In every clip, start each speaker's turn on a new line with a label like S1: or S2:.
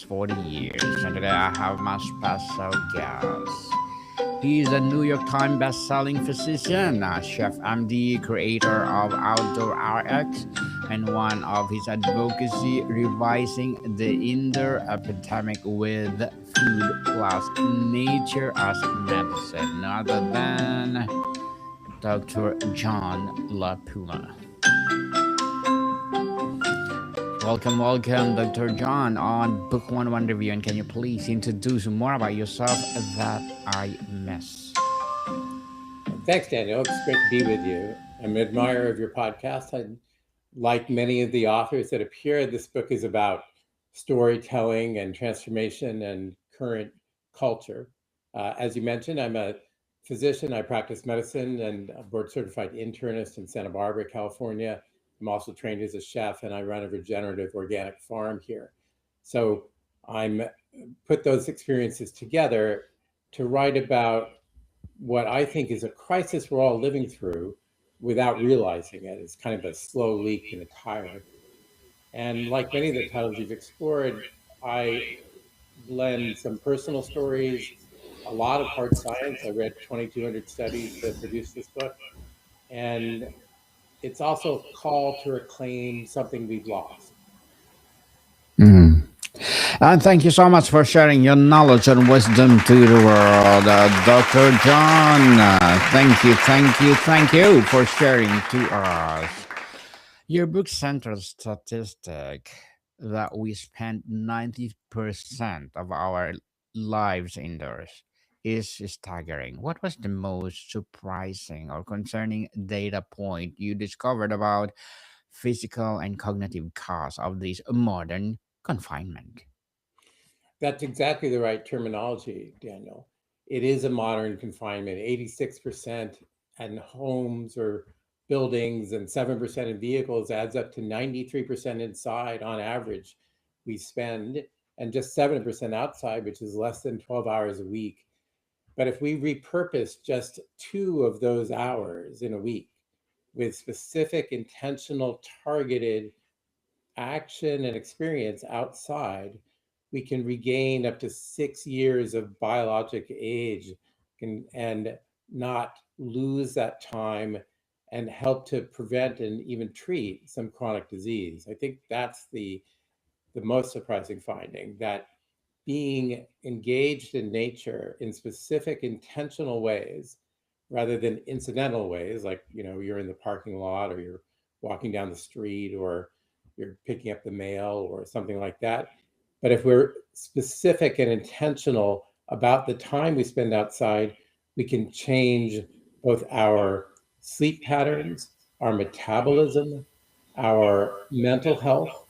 S1: past 40 years. And today I have my special guest. He is a New York Times best-selling physician, a chef MD, creator of Outdoor RX, and one of his advocacy revising the indoor epidemic with food plus nature as medicine, other than Dr. John La Puma. Welcome, Dr. John, on Book 101 Review. And can you please introduce more about yourself that I miss?
S2: Thanks, Daniel. It's great to be with you. I'm an admirer of your podcast. Like many of the authors that appear, this book is about storytelling and transformation and current culture. As you mentioned, I'm a physician. I practice medicine and a board certified internist in Santa Barbara, California. I'm also trained as a chef, and I run a regenerative organic farm here. So I'm put those experiences together to write about what I think is a crisis we're all living through without realizing it. It's kind of a slow leak in a tire. And like many of the titles you've explored, I blend some personal stories, a lot of hard science. I read 2,200 studies to produce this book. And it's also a call to reclaim something we've lost.
S1: Mhm. And thank you so much for sharing your knowledge and wisdom to the world, Dr. John. Thank you for sharing to us. Your book central statistic that we spend 90% of our lives indoors is staggering. What was the most surprising or concerning data point you discovered about physical and cognitive costs of this modern confinement?
S2: That's exactly the right terminology, Daniel. It is a modern confinement. 86% in homes or buildings and 7% in vehicles adds up to 93% inside on average we spend, and just 7% outside, which is less than 12 hours a week. But if we repurpose just 2 of those hours in a week with specific, intentional, targeted action and experience outside, we can regain up to 6 years of biologic age and not lose that time and help to prevent and even treat some chronic disease. I think that's the most surprising finding, that being engaged in nature in specific intentional ways rather than incidental ways, like you're in the parking lot or you're walking down the street or you're picking up the mail or something like that. But if we're specific and intentional about the time we spend outside, we can change both our sleep patterns, our metabolism, our mental health,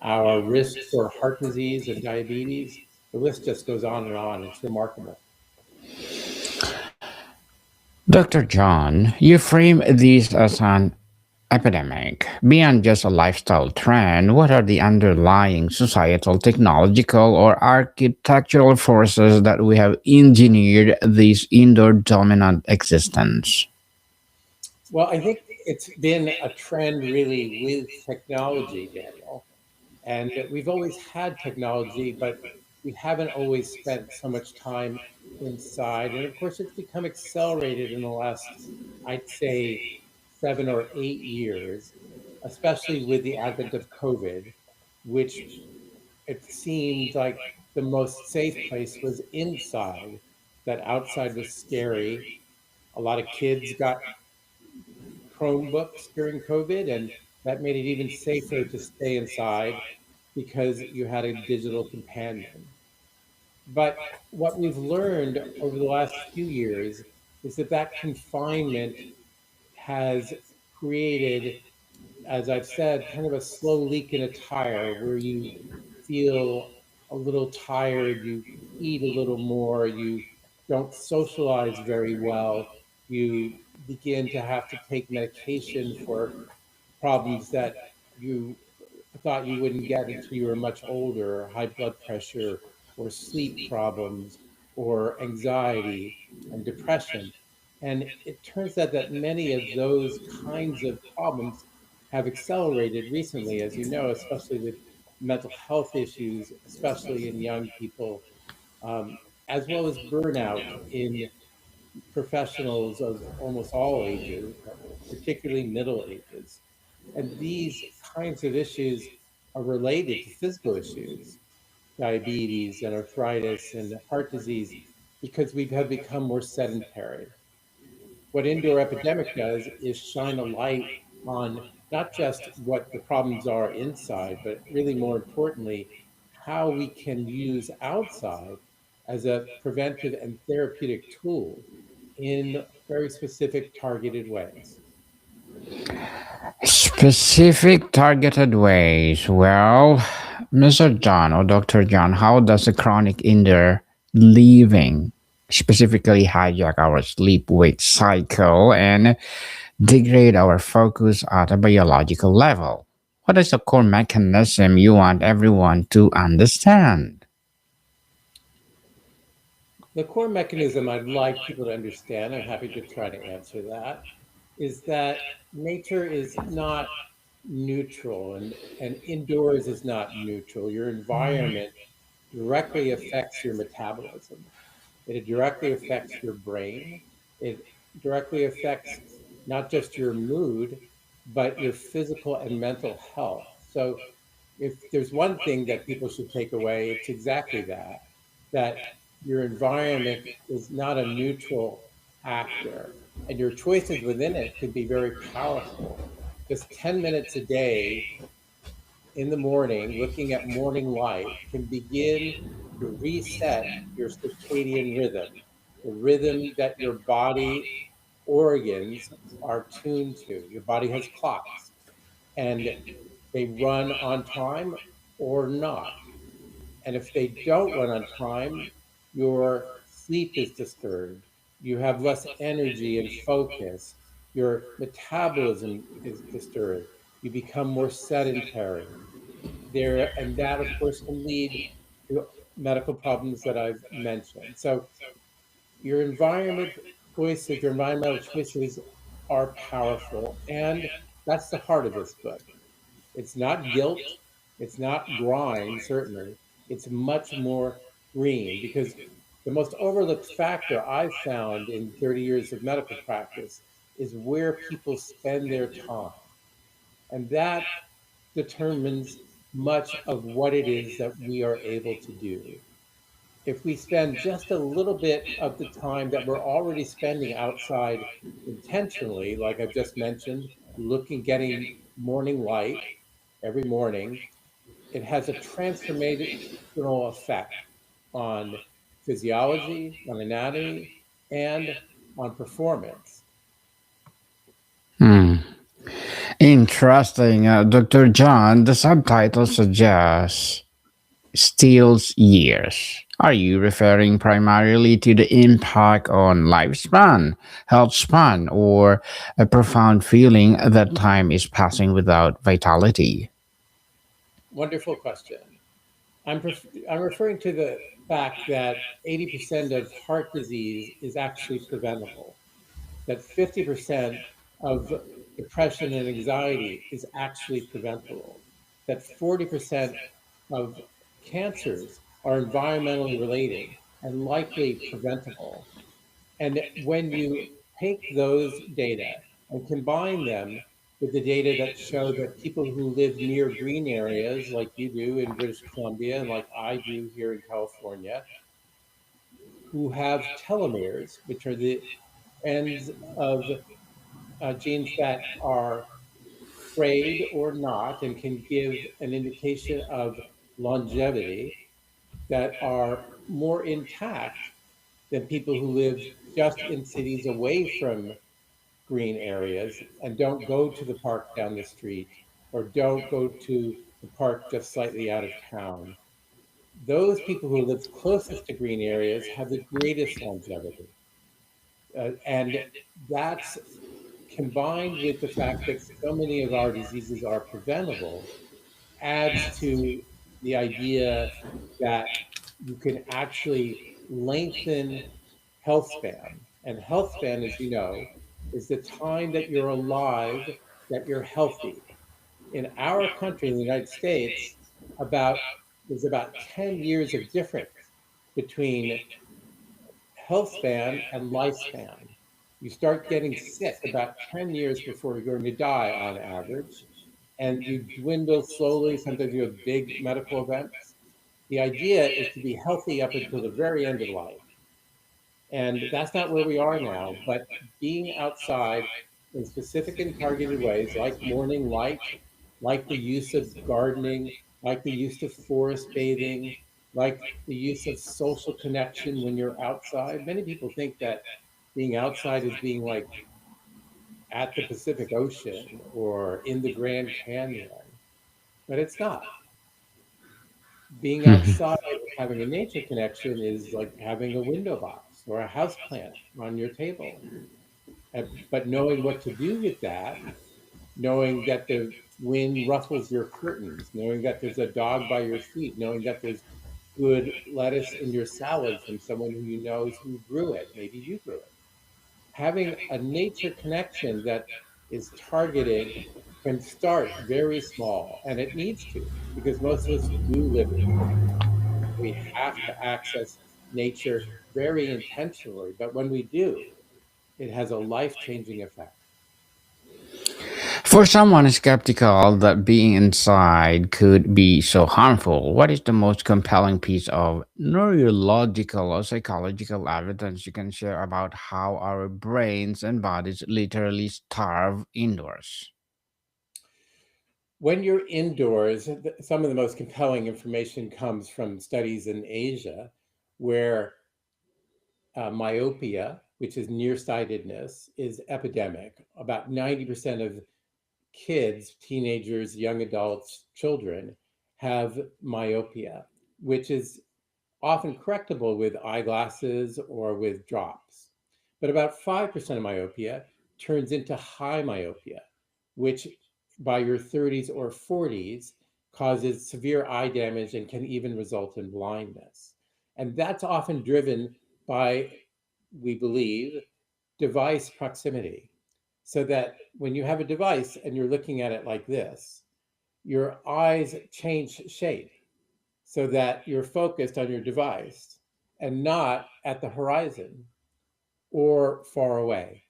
S2: our risk for heart disease and diabetes. The list just goes on and on. It's remarkable.
S1: Dr. John, you frame this as an epidemic. Beyond just a lifestyle trend, what are the underlying societal, technological, or architectural forces that we have engineered this indoor dominant existence?
S2: Well, I think it's been a trend really with technology, Daniel. And we've always had technology, but we haven't always spent so much time inside. And of course, it's become accelerated in the last, I'd say, 7 or 8 years, especially with the advent of COVID, which it seemed like the most safe place was inside, that outside was scary. A lot of kids got Chromebooks during COVID, and that made it even safer to stay inside because you had a digital companion. But what we've learned over the last few years is that that confinement has created, as I've said, kind of a slow leak in a tire where you feel a little tired, you eat a little more, you don't socialize very well, you begin to have to take medication for problems that you thought you wouldn't get until you were much older, high blood pressure or sleep problems or anxiety and depression. And it turns out that many of those kinds of problems have accelerated recently, as you know, especially with mental health issues, especially in young people, um, as well as burnout in professionals of almost all ages, but particularly middle ages. And these kinds of issues are related to physical issues, diabetes and arthritis and heart disease, because we have become more sedentary. What Indoor Epidemic does is shine a light on not just what the problems are inside, but really more importantly, how we can use outside as a preventive and therapeutic tool in very specific targeted ways.
S1: Specific targeted ways. Well, Mr. John or Dr. John, how does a chronic indoor living specifically hijack our sleep wake cycle and degrade our focus at a biological level? What is the core mechanism you want everyone to understand?
S2: The core mechanism I'd like people to understand, I'm happy to try to answer that, is that nature is not neutral and indoors is not neutral. Your environment directly affects your metabolism. It directly affects your brain. It directly affects not just your mood, but your physical and mental health. So, if there's one thing that people should take away, it's exactly that, that your environment is not a neutral actor, and your choices within it can be very powerful. Just 10 minutes a day in the morning, looking at morning light, can begin to reset your circadian rhythm, the rhythm that your body organs are tuned to. Your body has clocks, and they run on time or not. And if they don't run on time, your sleep is disturbed. You have less energy and focus. Your metabolism is disturbed. You become more sedentary there, and that of course can lead to medical problems that I've mentioned. So your environmental choices are powerful, and that's the heart of this book. It's not guilt, it's not grind, certainly. It's much more green, because the most overlooked factor I've found in 30 years of medical practice is where people spend their time. And that determines much of what it is that we are able to do. If we spend just a little bit of the time that we're already spending outside intentionally, like I've just mentioned, getting morning light every morning, it has a transformational effect on physiology, on anatomy, and on performance.
S1: Hmm. Interesting. Dr. John, the subtitle suggests steals years. Are you referring primarily to the impact on lifespan, health span, or a profound feeling that time is passing without vitality?
S2: Wonderful question. I'm referring to the fact that 80% of heart disease is actually preventable, that 50% of depression and anxiety is actually preventable, that 40% of cancers are environmentally related and likely preventable. And when you take those data and combine them with the data that show that people who live near green areas, like you do in British Columbia and like I do here in California, who have telomeres, which are the ends of genes that are frayed or not and can give an indication of longevity, that are more intact than people who live just in cities away from green areas and don't go to the park down the street or don't go to the park just slightly out of town. Those people who live closest to green areas have the greatest longevity. And that's combined with the fact that so many of our diseases are preventable, adds to the idea that you can actually lengthen health span. And health span, as you know, is the time that you're alive, that you're healthy. In our country, in the United States, about there's about 10 years of difference between health span and lifespan. You start getting sick about 10 years before you're going to die on average, and you dwindle slowly. Sometimes you have big medical events. The idea is to be healthy up until the very end of life. And that's not where we are now, but being outside in specific and targeted ways, like morning light, like the use of gardening, like the use of forest bathing, like the use of social connection when you're outside. Many people think that being outside is being like at the Pacific Ocean or in the Grand Canyon, but it's not. Being outside and having a nature connection is like having a window box or a house plant on your table. But knowing what to do with that, knowing that the wind ruffles your curtains, knowing that there's a dog by your feet, knowing that there's good lettuce in your salad from someone who you know who grew it, maybe you grew it. Having a nature connection that is targeted can start very small, and it needs to, because most of us do live in cities. We have to access nature very intentionally, but when we do, it has a life-changing effect.
S1: For someone skeptical that being inside could be so harmful, what is the most compelling piece of neurological or psychological evidence you can share about how our brains and bodies literally starve indoors?
S2: When you're indoors, some of the most compelling information comes from studies in Asia where myopia, which is nearsightedness, is epidemic. About 90% of kids, teenagers, young adults, children have myopia, which is often correctable with eyeglasses or with drops. But about 5% of myopia turns into high myopia, which by your 30s or 40s causes severe eye damage and can even result in blindness. And that's often driven by, we believe, device proximity. So that when you have a device and you're looking at it like this, your eyes change shape so that you're focused on your device and not at the horizon or far away.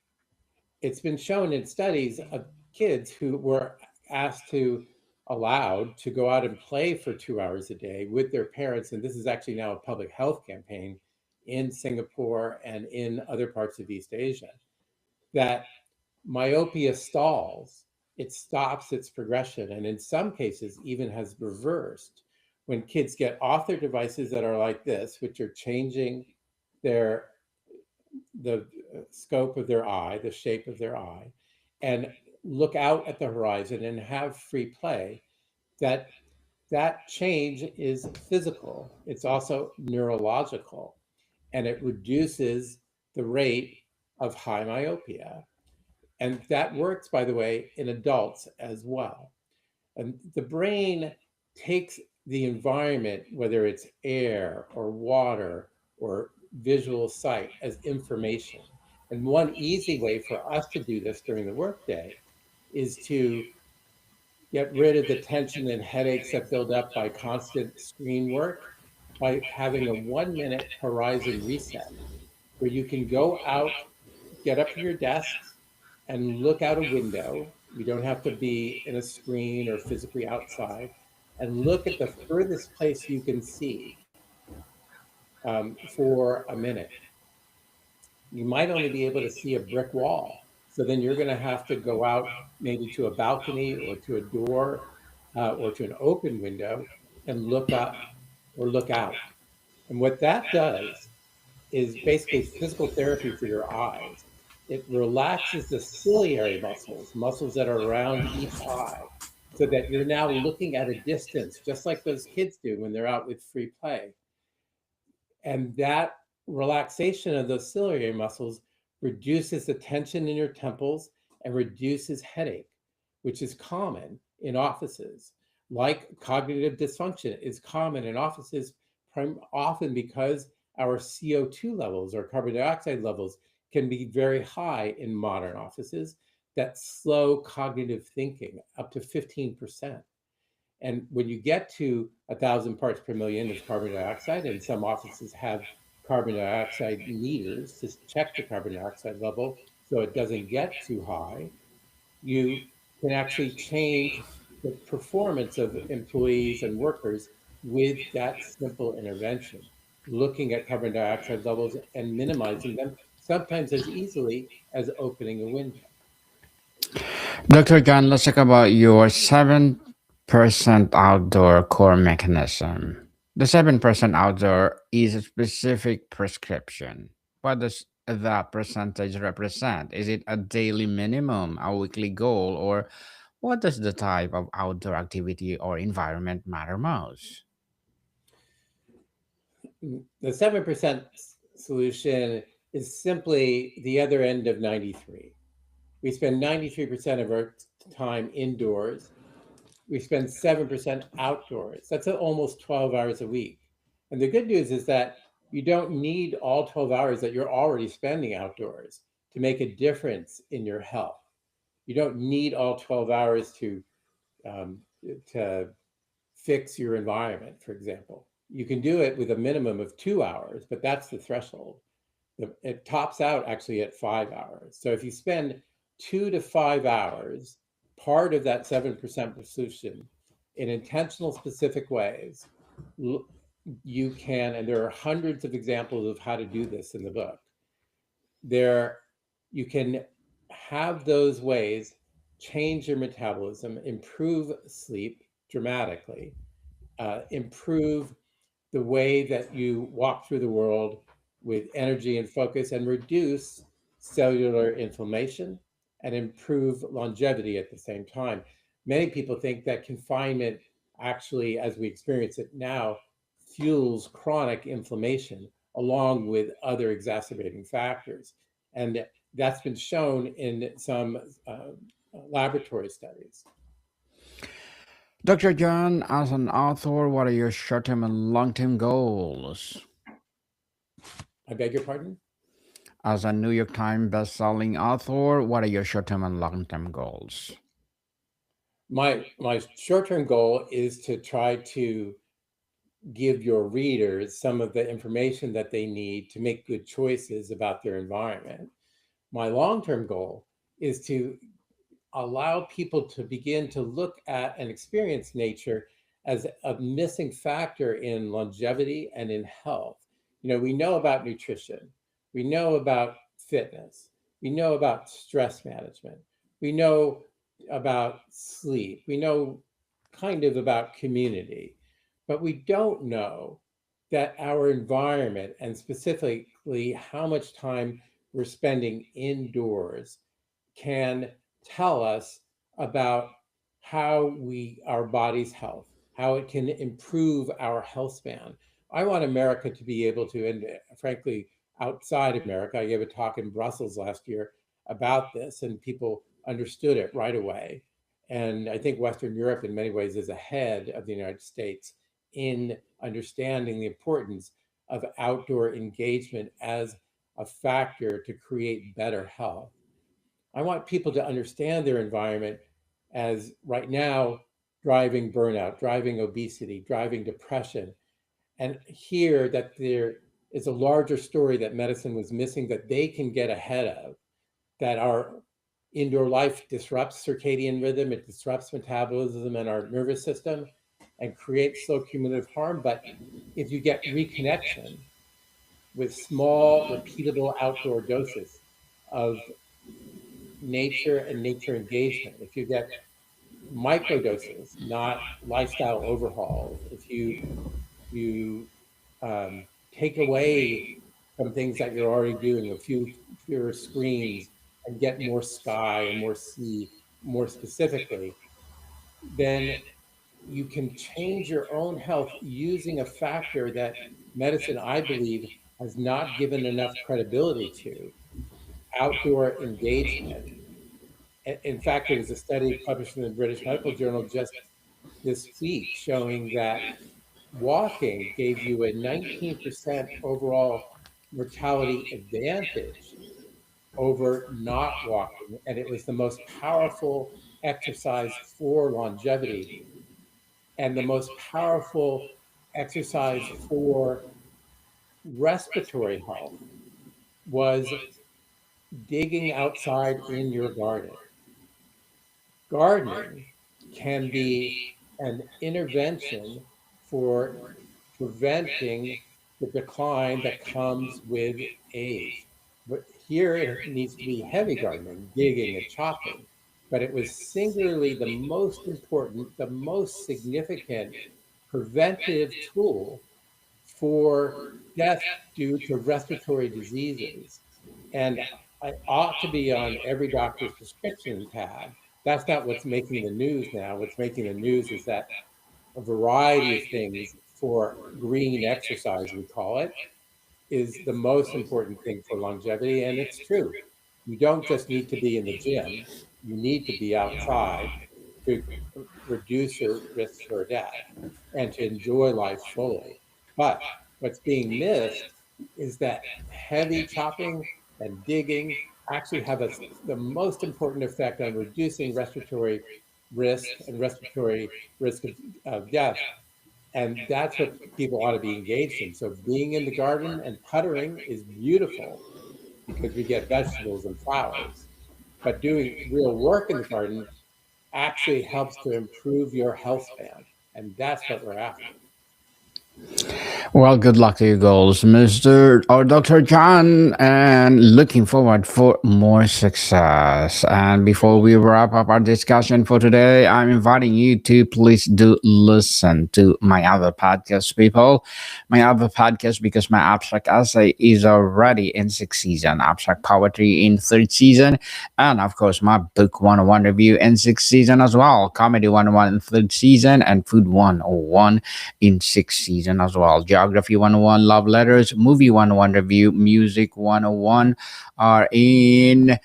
S2: It's been shown in studies of kids who were asked to allowed to go out and play for 2 hours a day with their parents. And this is actually now a public health campaign in Singapore and in other parts of East Asia, that myopia stalls, it stops its progression, and in some cases even has reversed when kids get off their devices that are like this, which are changing their the scope of their eye, the shape of their eye, and look out at the horizon and have free play. That that change is physical. It's also neurological, and it reduces the rate of high myopia. And that works, by the way, in adults as well. And the brain takes the environment, whether it's air or water or visual sight, as information. And one easy way for us to do this during the workday is to get rid of the tension and headaches that build up by constant screen work by having a 1 minute horizon reset where you can go out, get up from your desks, and look out a window. You don't have to be in a screen or physically outside, and look at the furthest place you can see for a minute. You might only be able to see a brick wall. So then you're going to have to go out maybe to a balcony or to a door or to an open window and look up or look out. And what that does is basically physical therapy for your eyes. It relaxes the ciliary muscles, muscles that are around each eye, so that you're now looking at a distance, just like those kids do when they're out with free play. And that relaxation of those ciliary muscles reduces the tension in your temples and reduces headache, which is common in offices. Like cognitive dysfunction is common in offices, often because our CO2 levels or carbon dioxide levels can be very high in modern offices that slow cognitive thinking up to 15%. And when you get to 1,000 parts per million of carbon dioxide, and some offices have carbon dioxide meters to check the carbon dioxide level so it doesn't get too high, you can actually change the performance of employees and workers with that simple intervention, looking at carbon dioxide levels and minimizing them, sometimes as easily as opening a window.
S1: Dr. John, let's talk about your 7% outdoor core mechanism. The 7% outdoor is a specific prescription. What does that percentage represent? Is it a daily minimum, a weekly goal, or what does the type of outdoor activity or environment matter most?
S2: The 7% solution is simply the other end of 93. We spend 93% of our time indoors. We spend 7% outdoors. That's almost 12 hours a week. And the good news is that you don't need all 12 hours that you're already spending outdoors to make a difference in your health. You don't need all 12 hours um, to fix your environment, for example. You can do it with a minimum of 2 hours, but that's the threshold. It tops out actually at 5 hours. So if you spend 2 to 5 hours, part of that 7% solution in intentional, specific ways, you can, and there are hundreds of examples of how to do this in the book. There, you can have those ways change your metabolism, improve sleep dramatically, improve the way that you walk through the world with energy and focus, and reduce cellular inflammation and improve longevity at the same time. Many people think that confinement actually, as we experience it now, fuels chronic inflammation along with other exacerbating factors. And that's been shown in some laboratory studies.
S1: Dr. John, as an author, what are your short term and long term goals?
S2: I beg your pardon?
S1: As a New York Times best-selling author, what are your short-term and long-term goals?
S2: My short-term goal is to try to give your readers some of the information that they need to make good choices about their environment. My long-term goal is to allow people to begin to look at and experience nature as a missing factor in longevity and in health. You know, we know about nutrition, we know about fitness, we know about stress management, we know about sleep, we know kind of about community, but we don't know that our environment, and specifically how much time we're spending indoors, can tell us about how our body's health, how it can improve our health span. I want America to be able to, and frankly, outside America, I gave a talk in Brussels last year about this, and people understood it right away. And I think Western Europe, in many ways, is ahead of the United States in understanding the importance of outdoor engagement as a factor to create better health. I want people to understand their environment as right now driving burnout, driving obesity, driving depression, and hear that there is a larger story that medicine was missing that they can get ahead of, that our indoor life disrupts circadian rhythm, it disrupts metabolism and our nervous system and creates slow cumulative harm. But if you get reconnection with small, repeatable outdoor doses of nature and nature engagement, if you get microdoses, not lifestyle overhauls, if you take away from things that you're already doing, a few fewer screens, and get more sky and more sea, more specifically, then you can change your own health using a factor that medicine, I believe, has not given enough credibility to: outdoor engagement. In fact, there was a study published in the British Medical Journal just this week showing that walking gave you a 19% overall mortality advantage over not walking. And it was the most powerful exercise for longevity. And the most powerful exercise for respiratory health was digging outside in your garden. Gardening can be an intervention for preventing the decline that comes with age. But here it needs to be heavy gardening, digging and chopping. But it was singularly the most important, the most significant preventive tool for death due to respiratory diseases. And I ought to be on every doctor's prescription tab. That's not what's making the news now. What's making the news is that a variety of things for green exercise, we call it, is the most important thing for longevity. And it's true. You don't just need to be in the gym, you need to be outside to reduce your risk for death and to enjoy life fully. But what's being missed is that heavy chopping and digging actually have the most important effect on reducing respiratory risk and respiratory risk of death. And that's what people ought to be engaged in. So being in the garden and puttering is beautiful because we get vegetables and flowers. But doing real work in the garden actually helps to improve your health span. And that's what we're after.
S1: Well, good luck to you goals, Mr. or Dr. John, and looking forward for more success. And before we wrap up our discussion for today, I'm inviting you to please do listen to my other podcast, people. My other podcast, because my abstract essay is already in sixth season, abstract poetry in third season, and of course my book 101 review in sixth season as well, comedy 101 in third season, and food 101 in sixth season as well. Geography 101, love letters, movie 101 review, music 101 are in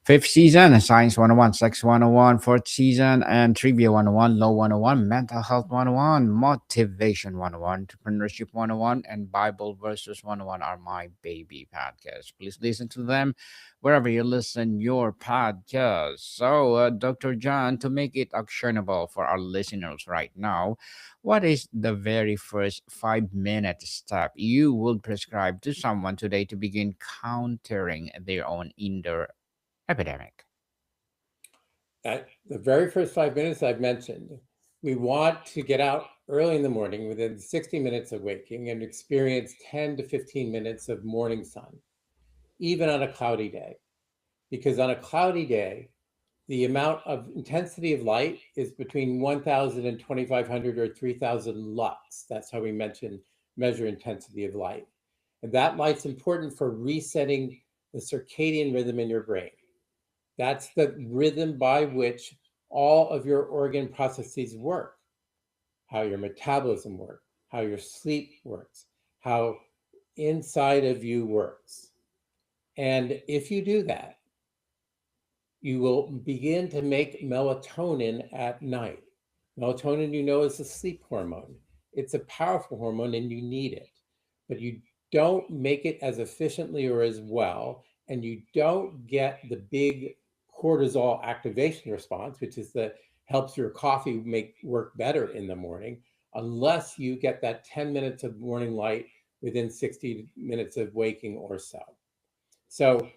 S1: fifth season, science 101, sex 101, fourth season, and trivia 101, law 101, mental health 101, motivation 101, entrepreneurship 101, and Bible verses 101 are my baby podcasts. Please listen to them wherever you listen your podcast. So, Dr. John, to make it actionable for our listeners right now, what is the very first 5 minute step you would prescribe to someone today to begin countering their own indoor epidemic?
S2: At the very first 5 minutes I've mentioned, we want to get out early in the morning within 60 minutes of waking and experience 10 to 15 minutes of morning sun, even on a cloudy day. Because on a cloudy day, the amount of intensity of light is between 1,000 and 2,500 or 3,000 lux. That's how we measure intensity of light. And that light's important for resetting the circadian rhythm in your brain. That's the rhythm by which all of your organ processes work, how your metabolism works, how your sleep works, how inside of you works. And if you do that, you will begin to make melatonin at night. Melatonin, you know, is a sleep hormone. It's a powerful hormone and you need it, but you don't make it as efficiently or as well, and you don't get the big cortisol activation response, which is the helps your coffee make work better in the morning, unless you get that 10 minutes of morning light within 60 minutes of waking or so. So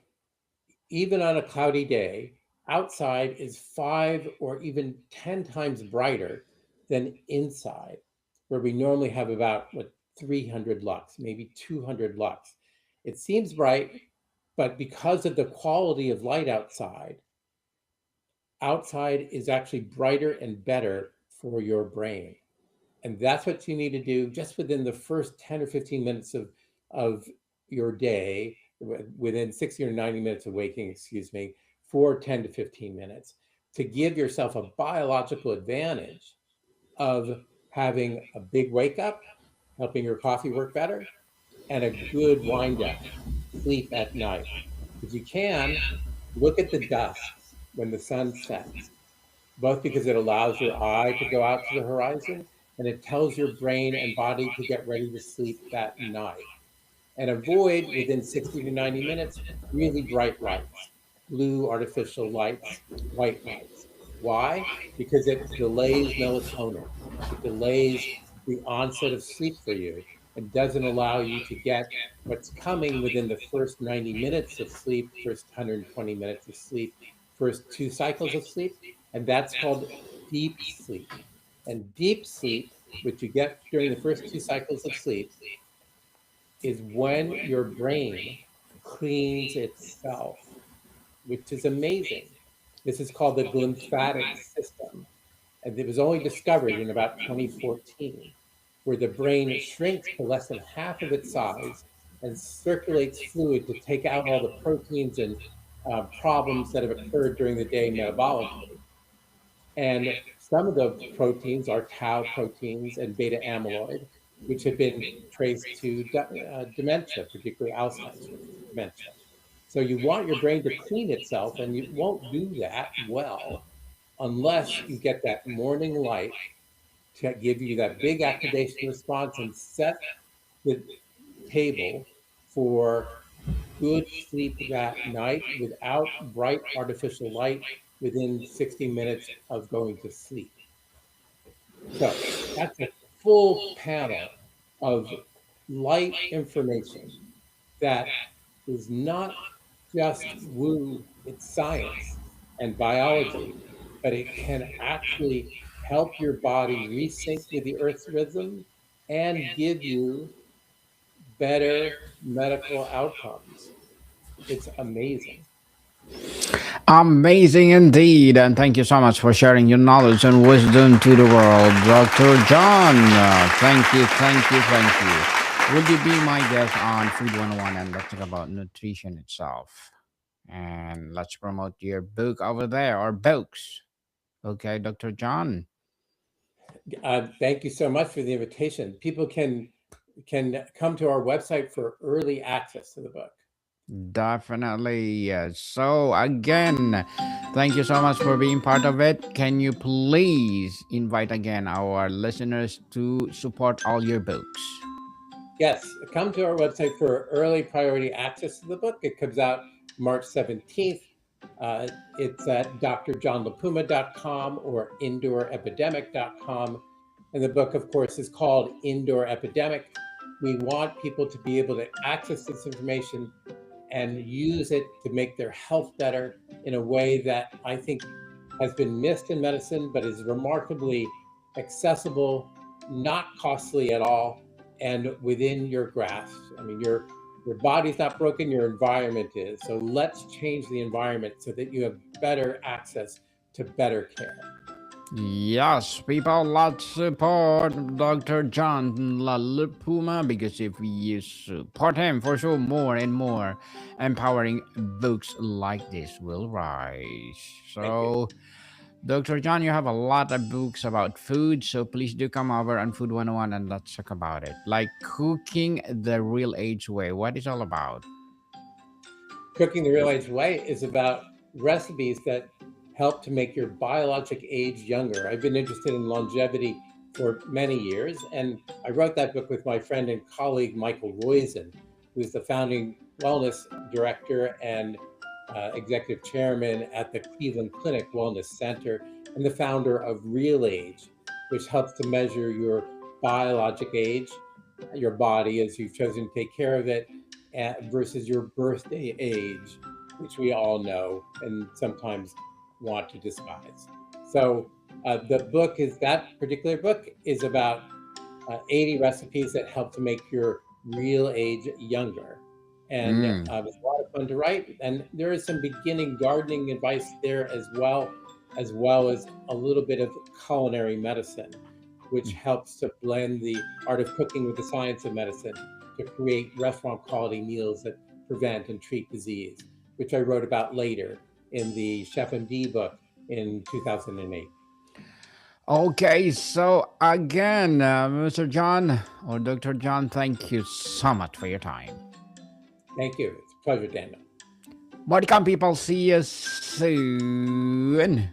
S2: even on a cloudy day, outside is 5 or even 10 times brighter than inside, where we normally have about 300 lux, maybe 200 lux. It seems bright, but because of the quality of light outside is actually brighter and better for your brain. And that's what you need to do just within the first 10 or 15 minutes of your day, within 60 or 90 minutes of waking, excuse me, for 10 to 15 minutes to give yourself a biological advantage of having a big wake up, helping your coffee work better, and a good wind down, sleep at night. If you can, look at the dusk when the sun sets, both because it allows your eye to go out to the horizon and it tells your brain and body to get ready to sleep that night. And avoid within 60 to 90 minutes really bright lights, blue artificial lights, white lights. Why? Because it delays melatonin. It delays the onset of sleep for you and doesn't allow you to get what's coming within the first 90 minutes of sleep, first 120 minutes of sleep, first 2 cycles of sleep. And that's called deep sleep. And deep sleep, which you get during the first 2 cycles of sleep, is when your brain cleans itself, which is amazing. This is called the glymphatic system. And it was only discovered in about 2014, where the brain shrinks to less than half of its size and circulates fluid to take out all the proteins and problems that have occurred during the day metabolically. And some of the proteins are tau proteins and beta amyloid, which have been traced to dementia, particularly Alzheimer's dementia. So you want your brain to clean itself, and you won't do that well unless you get that morning light to give you that big activation response and set the table for good sleep that night without bright artificial light within 60 minutes of going to sleep. So that's a full panel of light information that is not just woo, it's science and biology, but it can actually help your body resync with the Earth's rhythm and give you better medical outcomes. It's amazing.
S1: Amazing indeed. And thank you so much for sharing your knowledge and wisdom to the world, Dr. John. Thank you, thank you, thank you. Would you be my guest on Food 101 and let's talk about nutrition itself? And let's promote your book over there or books. Okay, Dr. John.
S2: Thank you so much for the invitation. People can come to our website for early access to the book.
S1: Definitely. Yes. So, again, thank you so much for being part of it. Can you please invite again our listeners to support all your books?
S2: Yes, come to our website for early priority access to the book. It comes out March 17th. It's at drjohnlapuma.com or indoorepidemic.com. And the book, of course, is called Indoor Epidemic. We want people to be able to access this information and use it to make their health better in a way that I think has been missed in medicine, but is remarkably accessible, not costly at all, and within your grasp. I mean, your body's not broken, your environment is. So let's change the environment so that you have better access to better care.
S1: Yes, people, let's support Dr. John La Puma because if you support him, for sure, more and more empowering books like this will rise.
S2: Thank you.
S1: So, Dr. John, you have a lot of books about food, so please do come over on Food 101 and let's talk about it. Like cooking the real age way. What is all about?
S2: Cooking the Real Age Way is about recipes that help to make your biologic age younger. I've been interested in longevity for many years, and I wrote that book with my friend and colleague Michael Roizen, who's the founding wellness director and executive chairman at the Cleveland Clinic Wellness Center and the founder of Real Age, which helps to measure your biologic age, your body as you've chosen to take care of it, versus your birthday age, which we all know and sometimes want to despise. So the book is that particular book is about 80 recipes that help to make your real age younger. And
S1: Mm.
S2: it's a lot of fun to write. And there is some beginning gardening advice there as well as a little bit of culinary medicine, which helps to blend the art of cooking with the science of medicine to create restaurant quality meals that prevent and treat disease, which I wrote about later in the Chef MD book in 2008.
S1: Okay, so again, Mr. John or Dr. John, thank you so much for your time.
S2: Thank you. It's a pleasure, Daniel.
S1: Welcome, people. See you soon.